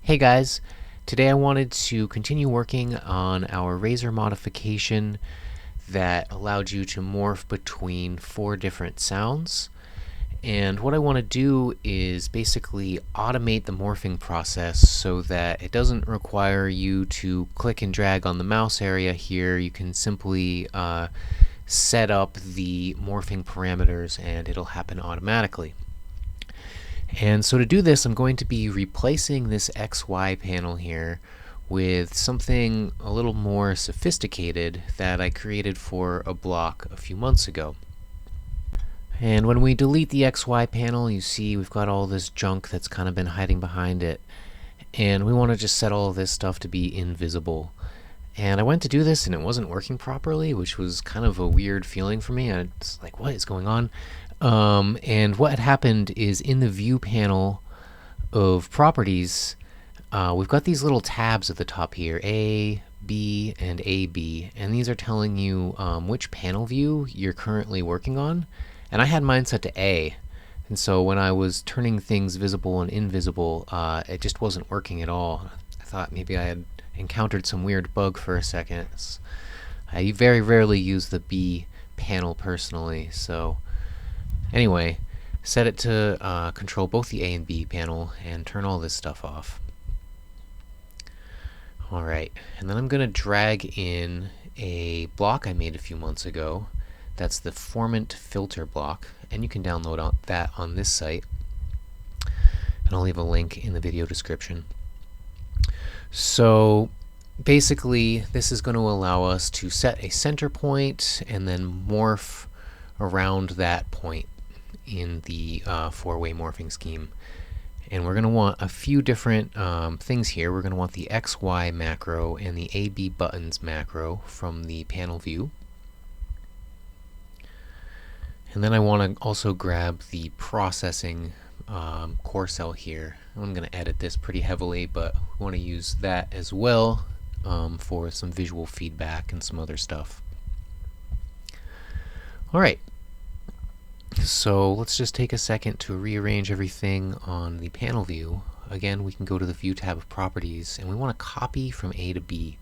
Hey guys, today I wanted to continue working on our razor modification that allowed you to morph between 4 different sounds. And what I want to do is basically automate the morphing process so that it doesn't require you to click and drag on the mouse area here. You can simply set up the morphing parameters and it'll happen automatically. And so to do this, I'm going to be replacing this XY panel here with something a little more sophisticated that I created for a block a few months ago. And when we delete the XY panel, you see we've got all this junk that's kind of been hiding behind it. And we want to just set all of this stuff to be invisible. And I went to do this and it wasn't working properly, which was kind of a weird feeling for me. I was like, what is going on? And what had happened is in the view panel of properties, we've got these little tabs at the top here, A, B, and AB, and these are telling you which panel view you're currently working on. And I had mine set to A, and so when I was turning things visible and invisible, it just wasn't working at all. I thought maybe I had encountered some weird bug for a second. I very rarely use the B panel personally, so anyway, set it to control both the A and B panel and turn all this stuff off. Alright, and then I'm going to drag in a block I made a few months ago. That's the Formant filter block, and you can download that on this site. And I'll leave a link in the video description. So basically, this is going to allow us to set a center point and then morph around that point in the 4-way morphing scheme. And we're going to want a few different things here. We're going to want the XY macro and the AB buttons macro from the panel view. And then I want to also grab the processing core cell here. I'm going to edit this pretty heavily, but we want to use that as well for some visual feedback and some other stuff. Alright, so let's just take a second to rearrange everything on the panel view. Again, we can go to the View tab of Properties, and we want to copy from A to B.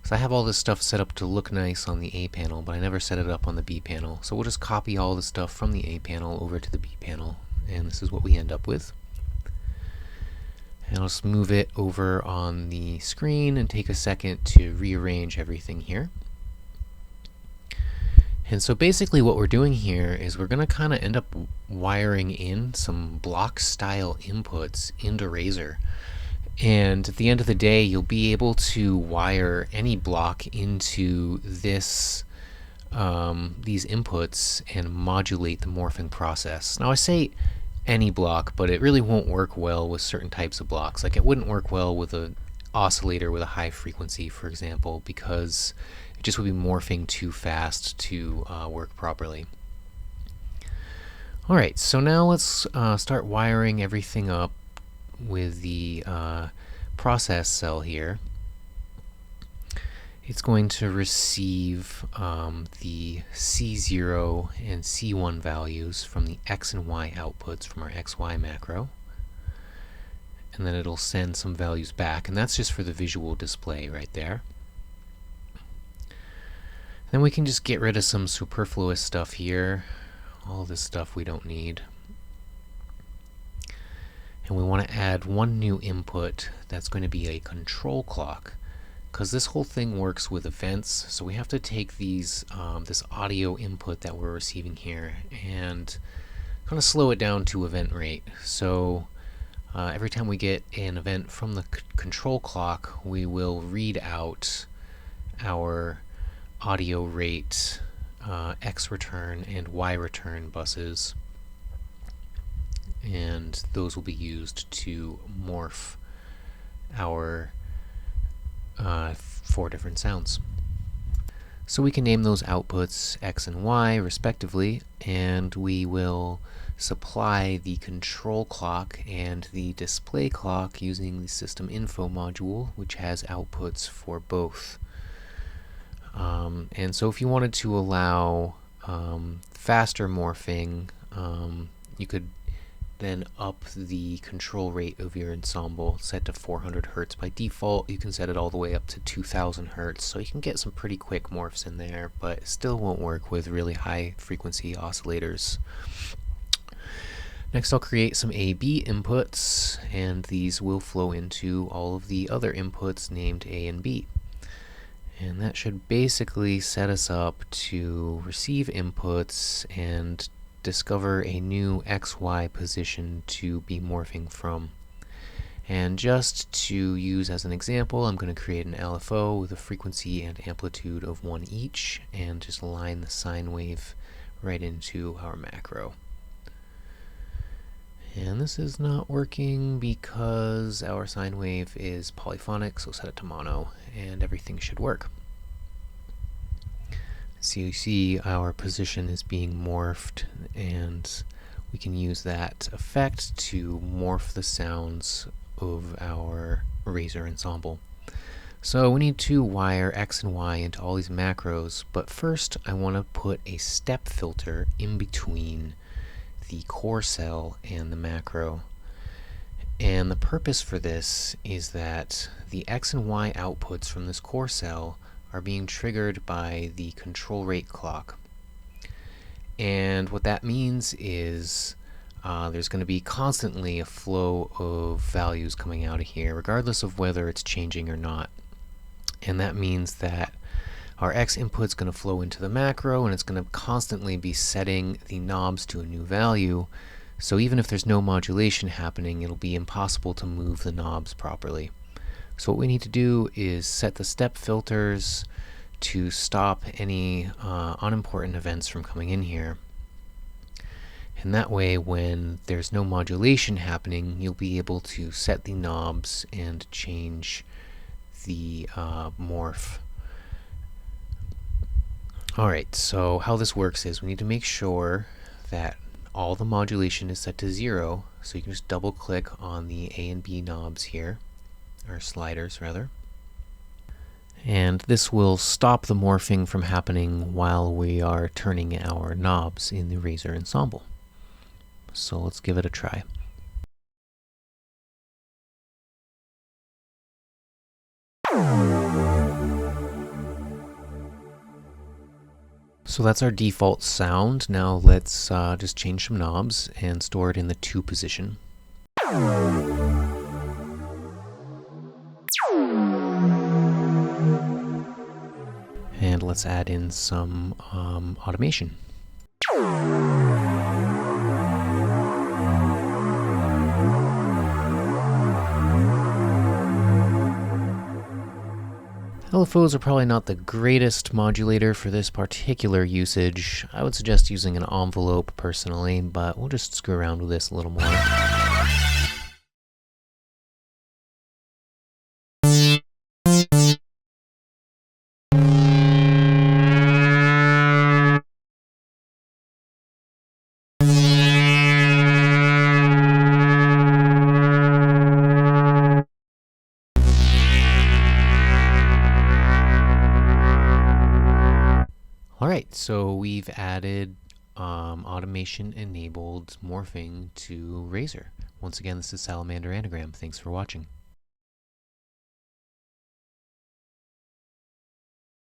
So I have all this stuff set up to look nice on the A panel, but I never set it up on the B panel. So we'll just copy all the stuff from the A panel over to the B panel, and this is what we end up with. And I'll just move it over on the screen and take a second to rearrange everything here. And so basically what we're doing here is we're going to kind of end up wiring in some block style inputs into Razor. And at the end of the day, you'll be able to wire any block into this these inputs and modulate the morphing process. Now I say any block, but it really won't work well with certain types of blocks. Like it wouldn't work well with an oscillator with a high frequency, for example, because it just would be morphing too fast to work properly. Alright, so now let's start wiring everything up with the process cell here. It's going to receive the C0 and C1 values from the X and Y outputs from our XY macro. And then it'll send some values back, and that's just for the visual display right there. Then we can just get rid of some superfluous stuff here. All this stuff we don't need. And we want to add one new input that's going to be a control clock, because this whole thing works with events. So we have to take these this audio input that we're receiving here and kind of slow it down to event rate. So every time we get an event from the control clock, we will read out our audio rate X return and Y return buses, and those will be used to morph our 4 different sounds. So we can name those outputs X and Y respectively, and we will supply the control clock and the display clock using the system info module, which has outputs for both. And so if you wanted to allow faster morphing, you could then up the control rate of your ensemble, set to 400 Hertz by default. You can set it all the way up to 2000 Hertz, so you can get some pretty quick morphs in there, but it still won't work with really high frequency oscillators. Next, I'll create some A/B inputs, and these will flow into all of the other inputs named A and B. And that should basically set us up to receive inputs and discover a new XY position to be morphing from. And just to use as an example, I'm going to create an LFO with a frequency and amplitude of 1 each, and just line the sine wave right into our macro. And this is not working because our sine wave is polyphonic, so set it to mono, and everything should work. So you see our position is being morphed, and we can use that effect to morph the sounds of our Razor ensemble. So we need to wire X and Y into all these macros, but first I want to put a step filter in between the core cell and the macro. And the purpose for this is that the X and Y outputs from this core cell are being triggered by the control rate clock. And what that means is there's going to be constantly a flow of values coming out of here, regardless of whether it's changing or not. And that means that our X input's going to flow into the macro, and it's going to constantly be setting the knobs to a new value. So even if there's no modulation happening, it'll be impossible to move the knobs properly. So what we need to do is set the step filters to stop any unimportant events from coming in here. And that way, when there's no modulation happening, you'll be able to set the knobs and change the morph. Alright, so how this works is we need to make sure that all the modulation is set to 0, so you can just double click on the A and B knobs here, or sliders rather. And this will stop the morphing from happening while we are turning our knobs in the Razor ensemble. So let's give it a try. So that's our default sound. Now let's just change some knobs and store it in the 2 position. And let's add in some automation. LFOs are probably not the greatest modulator for this particular usage. I would suggest using an envelope personally, but we'll just screw around with this a little more. Alright, so we've added automation-enabled morphing to Razor. Once again, this is Salamander Anagram. Thanks for watching.